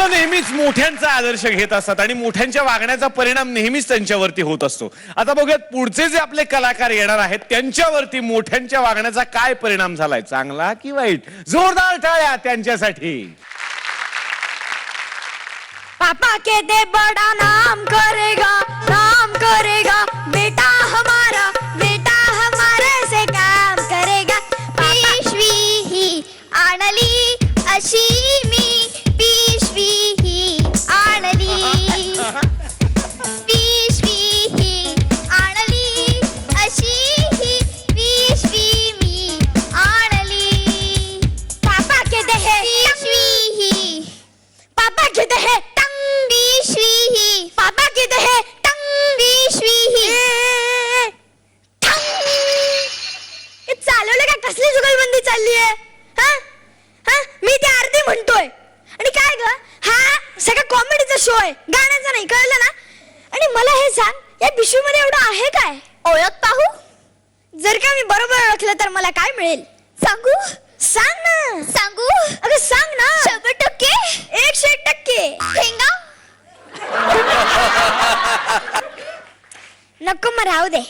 मुलं नेहमीच मोठ्यांचा आदर्श घेत असतात आणि मोठ्यांच्या वागण्याचा परिणाम नेहमीच त्यांच्यावरती होत असतो. आता बघूयात पुढचे जे आपले कलाकार येणार आहेत त्यांच्यावरती मोठ्यांच्या वागण्याचा काय परिणाम झालाय, चांगला की वाईट. जोरदार टाळ्या त्यांच्यासाठी. पापा कहते बड़ा नाम करेगा बेटा हमारा से काम करेगा. पिशवी ही आणली अशी मी, पिशवी ही आणली, पिशवी ही आणली अशी ही, पिशवी मी आणली. पापा कहते हैं पिशवी ही, पापा कहते हैं पापा कहते हैं चालवलं का? कसली जुगलबंदी चालली आहे? मी ते अर्धी म्हणतोय आणि काय ग, हा सगळा कॉमेडीचा शो आहे, गाण्याचा नाही, कळलं ना? आणि मला हे सांग, या पिशवीमध्ये एवढं आहे काय? ओळख पाहू. जर का मी बरोबर ओळखलं तर मला काय मिळेल? सांगू? सांग ना. सांगू? अगं सांग ना. 100%, 101%. ठेंगा नको, मग राहू दे.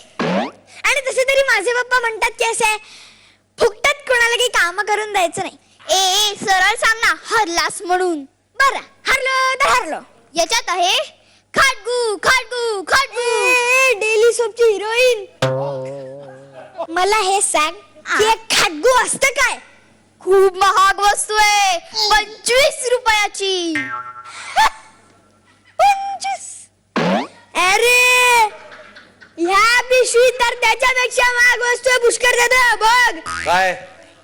आणि तसे तरी माझे पप्पा म्हणतात की असे फुकटात कोणाला काही काम करून द्यायचं नाही. ए सरळ सांग ना, हरलास म्हणून. बरं, हरलो तर हरलो. याच्यात आहे खाटगू खाटगू खाटगू. Daily सोपची heroine. मला हे सांग की खाटगू असतं काय? खूप महाग वस्तू आहे, 25 रुपयाची. 25? अरे ह्या पिशवी तर त्याच्यापेक्षा महाग वस्तू आहे, पुष्कर दादा. बघ काय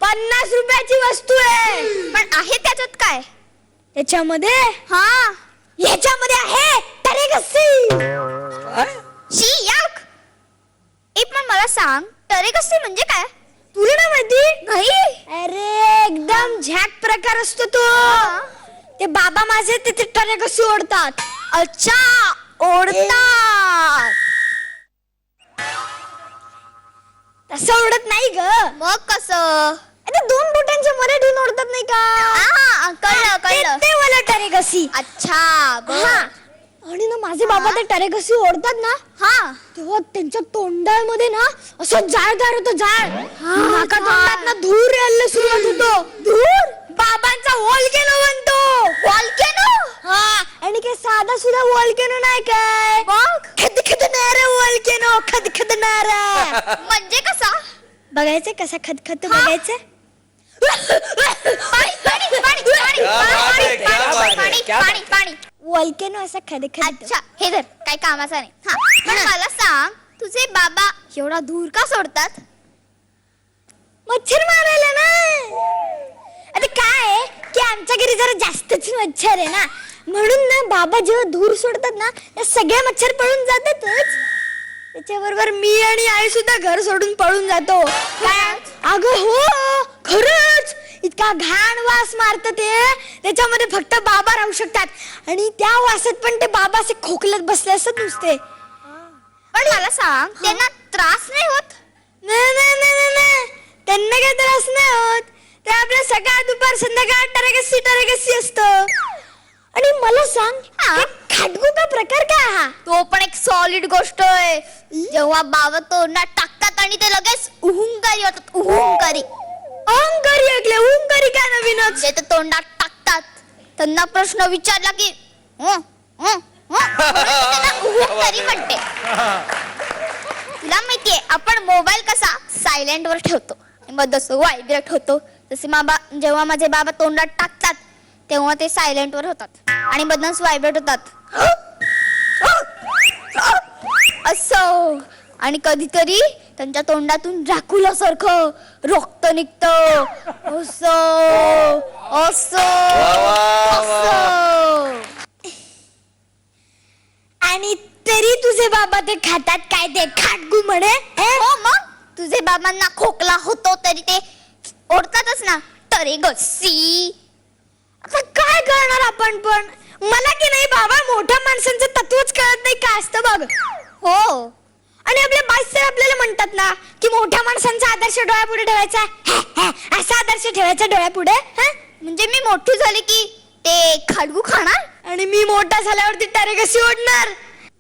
50 रुपयाची वस्तू आहे. पण आहे त्याच्यात काय? त्याच्यामध्ये ह्याच्यामध्ये आहे टरेगस्सी. शी याक. पण मला सांग, टरेगस्सी म्हणजे काय? तुला ना माहिती नाही? अरे एकदम झॅक प्रकार असतो तो. ते बाबा माझे तिथे टरेगस्सी ओढतात. अच्छा, ओढतात. तसं ओढत नाही ग. मग कसं? आता 2 बोटांच्या मध्ये ठेवून ओढतात नाही का? कळलं कळलं. ते मला टरेगस्सी. अच्छा. आणि ना माझे बाबा ते टरेगस्सी ओढतात ना, तेव्हा त्यांच्या तोंडामध्ये ना असं जाळदार होतं, जाळ. नाका तोंडात ना धूर यायला सुरुवात होतो. धूर? बाबांचा व्हॉल्केनो बनतो. व्हॉल्केनो? आणि काय साधा सुद्धा व्हॉल्केनो नाही काय, खदखदणारा व्हॉल्केनो. खदखदणारा म्हणजे कसा बघायचं? कसा खदखद बघायचं? पाणी व्हॉल्केनो असा खदखद. अच्छा, हे धर, काही कामाचा नाही. पण मला सांग, तुझे बाबा एवढा धूर का सोडतात? मच्छर मारायला ना. आता काय आहे की आमच्या घरी जरा जास्तच मच्छर आहे ना, म्हणून ना बाबा जेव्हा धूर सोडतात ना, सगळे मच्छर पळून जातातच. त्याच्याबरोबर मी आणि आई सुद्धा घर सोडून पळून जातो. काय? अगं हो, खरंच इतका घाण वास मारत ते. त्याच्यामध्ये फक्त बाबा राहू शकतात आणि त्या वासात पण ते बाबा असे खोकलत बसले असतात नुसते. पण मला सांग, त्यांना त्रास नाही होत? नाही, त्यांना काही त्रास नाही होत. ते आपल्या सकाळ दुपार संध्याकाळ टरेगस्सी असतं. आणि मला सांग, खाटगू का प्रकार काय हा? तो पण एक सॉलिड गोष्ट आहे. जेव्हा बाबा तोंडात टाकतात आणि ते लगेच उहुंकारी होतात. उहुंकारी ऐकले? उहुंकारी काय नवीनच? ते तोंडात टाकतात, त्यांना प्रश्न विचारला की उहुंकारी म्हणते. तुला माहितीये, आपण मोबाईल कसा सायलेंट वर ठेवतो मग जसं व्हायब्रेट होतो, तसे जेव्हा माझे बाबा तोंडात टाकतात तेव्हा ते सायलेंट वर होतात आणि मधनच व्हायब्रेट होतात असं. आणि कधीतरी त्यांच्या तोंडातून ड्रॅक्युला सारखं रक्त निघतं असं असं असं. आणि तरी तुझे बाबा ते खातात काय? ते खाटगू म्हणे. हो, मग तुझे बाबांना खोकला होतो तरी ते ओढतातच ना टरेगस्सी. आता काय करणार आपण? पण मला की नाही बाबा, मोठ्या माणसांचं तत्वच कळत नाही काय असतं बघ. हो, आणि आपल्या बाईस आपल्याला म्हणतात ना की मोठ्या माणसांचा आदर्श डोळ्यापुढे ठेवायचा. असा आदर्श ठेवायचा डोळ्यापुढे. म्हणजे मी मोठी झाली की ते खडगू खाणार आणि मी मोठा झाल्यावरती तारे कशी ओढणार?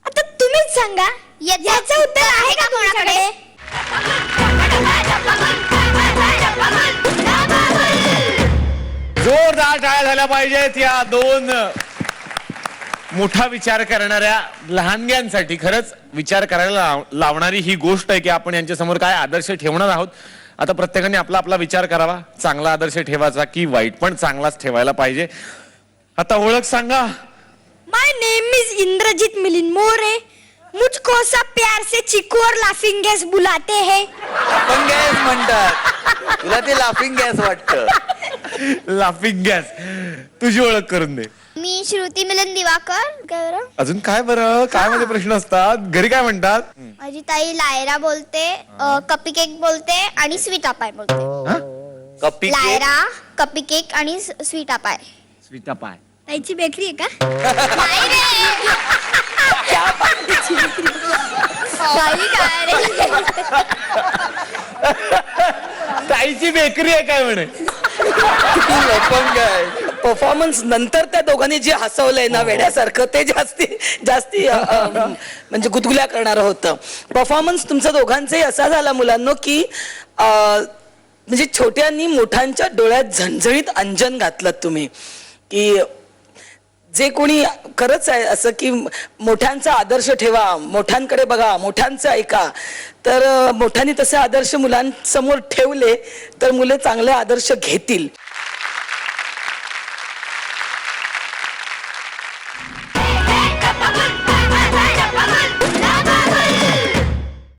आता तुम्हीच सांगा, याचं उत्तर आहे का कोणाकडे? जोरदार टाळ्या झाल्या पाहिजेत या दोन मोठा विचार करणाऱ्या लहानग्यांसाठी. खरंच विचार करायला लावणारी ही गोष्ट आहे की आपण यांच्या समोर काय आदर्श ठेवणार आहोत. आता प्रत्येकाने आपला आपला विचार करावा, चांगला आदर्श ठेवायचा की वाईट पण चांगलाच ठेवायला पाहिजे. आता ओळख सांगा. माय नेम इज इंद्रजीत मिलिंद मोरे. मुझको सब प्यार से चिकू और लाफिंग गैस बुलाते हैं. आपण गॅस म्हणतात, तुला ते लाफिंग गॅस वाटतं. Laughing gas. तुझी ओळख करून दे. मी श्रुती मिलिंद दिवाकर. काय बरं? अजून काय बरं, काय मध्ये प्रश्न असतात? घरी काय म्हणतात? माझी ताई लायरा बोलते, कपी केक बोलते आणि स्वीट अपाय बोलते. कप्पी केक. लायरा, कपी केक आणि स्वीट अपाय. स्वीटा पाय. ताईची बेकरी आहे का? नाही रे. ताई काय रे? ताईची बेकरी आहे काय म्हणे? परफॉर्मन्स नंतर त्या दोघांनी जे हसवलंय ना वेड्यासारखं, ते जास्ती म्हणजे गुदगुल्या करणारं होतं. परफॉर्मन्स तुमचा दोघांचाही असा झाला मुलांनो की म्हणजे छोट्यांनी मोठ्यांच्या डोळ्यात झणझणीत अंजन घातलं तुम्ही. की जे कोणी खरंच आहे असं की मोठ्यांचा आदर्श ठेवा, मोठ्यांकडे बघा, मोठ्यांचं ऐका, तर मोठ्यांनी तसे आदर्श मुलांसमोर ठेवले तर मुले चांगले आदर्श घेतील.